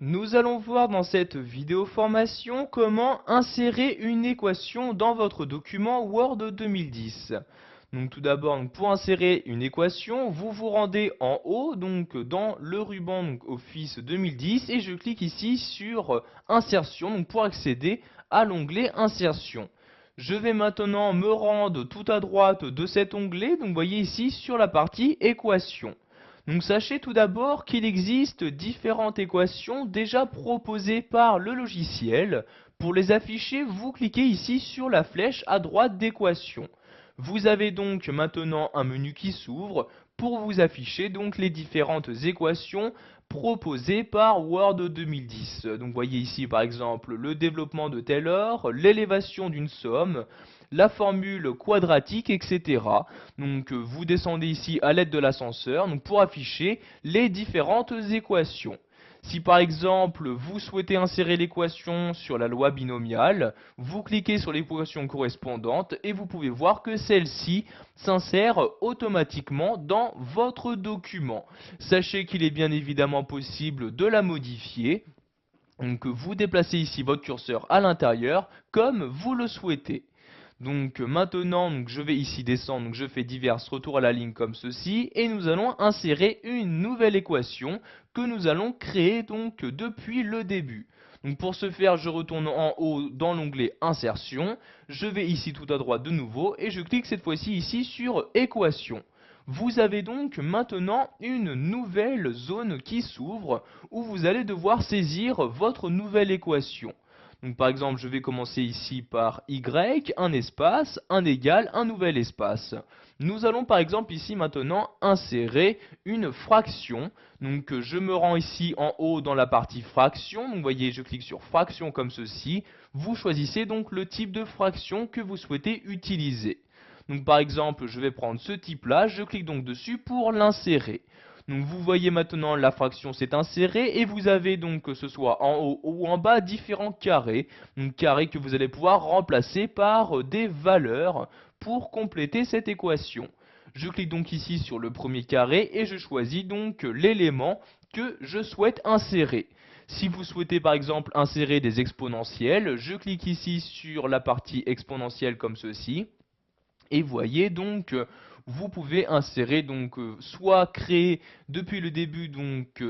Nous allons voir dans cette vidéo formation comment insérer une équation dans votre document Word 2010. Donc tout d'abord, pour insérer une équation, vous vous rendez en haut, donc dans le ruban Office 2010, et je clique ici sur Insertion, pour accéder à l'onglet Insertion. Je vais maintenant me rendre tout à droite de cet onglet, donc vous voyez ici sur la partie Équation. Donc sachez tout d'abord qu'il existe différentes équations déjà proposées par le logiciel. Pour les afficher, vous cliquez ici sur la flèche à droite d'équation. Vous avez donc maintenant un menu qui s'ouvre pour vous afficher donc les différentes équations proposées par Word 2010. Donc voyez ici par exemple le développement de Taylor, l'élévation d'une somme, la formule quadratique, etc. Donc vous descendez ici à l'aide de l'ascenseur pour afficher les différentes équations. Si par exemple vous souhaitez insérer l'équation sur la loi binomiale, vous cliquez sur l'équation correspondante et vous pouvez voir que celle-ci s'insère automatiquement dans votre document. Sachez qu'il est bien évidemment possible de la modifier. Donc vous déplacez ici votre curseur à l'intérieur comme vous le souhaitez. Donc maintenant, je vais ici descendre, je fais divers retours à la ligne comme ceci, et nous allons insérer une nouvelle équation que nous allons créer donc depuis le début. Donc pour ce faire, je retourne en haut dans l'onglet Insertion, je vais ici tout à droite de nouveau, et je clique cette fois-ci ici sur Équation. Vous avez donc maintenant une nouvelle zone qui s'ouvre, où vous allez devoir saisir votre nouvelle équation. Donc par exemple, je vais commencer ici par y, un espace, un égal, un nouvel espace. Nous allons par exemple ici maintenant insérer une fraction. Donc je me rends ici en haut dans la partie fraction. Donc vous voyez, je clique sur fraction comme ceci. Vous choisissez donc le type de fraction que vous souhaitez utiliser. Donc par exemple, je vais prendre ce type-là, je clique donc dessus pour l'insérer. Donc vous voyez maintenant la fraction s'est insérée et vous avez donc que ce soit en haut ou en bas différents carrés. Donc carrés que vous allez pouvoir remplacer par des valeurs pour compléter cette équation. Je clique donc ici sur le premier carré et je choisis donc l'élément que je souhaite insérer. Si vous souhaitez par exemple insérer des exponentielles, je clique ici sur la partie exponentielle comme ceci. Et voyez donc, vous pouvez insérer donc soit créer depuis le début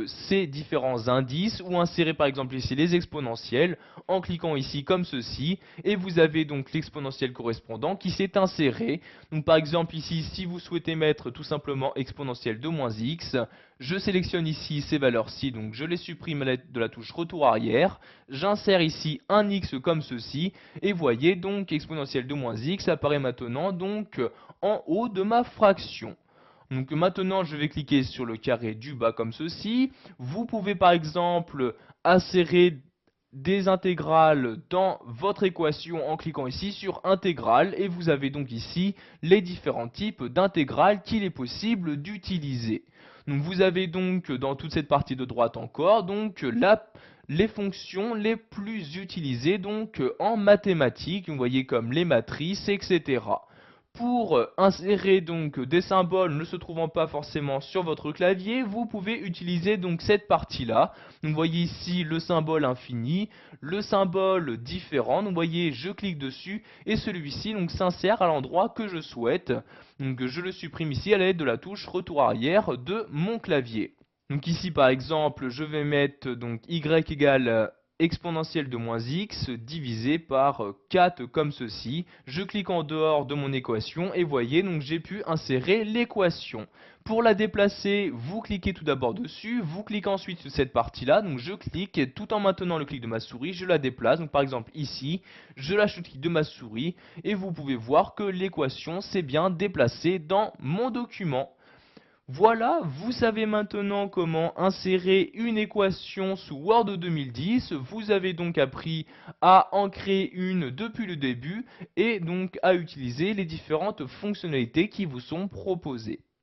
ces différents indices ou insérer par exemple ici les exponentielles en cliquant ici comme ceci et vous avez donc l'exponentielle correspondant qui s'est inséré. Donc par exemple ici si vous souhaitez mettre tout simplement exponentielle de moins x, je sélectionne ici ces valeurs-ci, donc je les supprime à l'aide de la touche retour arrière, j'insère ici un x comme ceci et voyez donc exponentielle de moins x apparaît maintenant donc en haut de ma fraction. Donc maintenant je vais cliquer sur le carré du bas comme ceci. Vous pouvez par exemple insérer des intégrales dans votre équation en cliquant ici sur intégrale et vous avez donc ici les différents types d'intégrales qu'il est possible d'utiliser. Donc vous avez donc dans toute cette partie de droite encore les fonctions les plus utilisées donc en mathématiques, vous voyez comme les matrices, etc. Pour insérer donc des symboles ne se trouvant pas forcément sur votre clavier, vous pouvez utiliser donc cette partie-là. Donc vous voyez ici le symbole infini, le symbole différent. Donc vous voyez, je clique dessus et celui-ci donc s'insère à l'endroit que je souhaite. Donc je le supprime ici à l'aide de la touche retour arrière de mon clavier. Donc ici par exemple, je vais mettre donc y égale exponentielle de moins x divisé par 4 comme ceci. Je clique en dehors de mon équation et voyez donc j'ai pu insérer l'équation. Pour la déplacer, vous cliquez tout d'abord dessus, vous cliquez ensuite sur cette partie-là, donc je clique et tout en maintenant le clic de ma souris, je la déplace. Donc par exemple ici, je lâche le clic de ma souris et vous pouvez voir que l'équation s'est bien déplacée dans mon document. Voilà, vous savez maintenant comment insérer une équation sous Word 2010. Vous avez donc appris à en créer une depuis le début et donc à utiliser les différentes fonctionnalités qui vous sont proposées.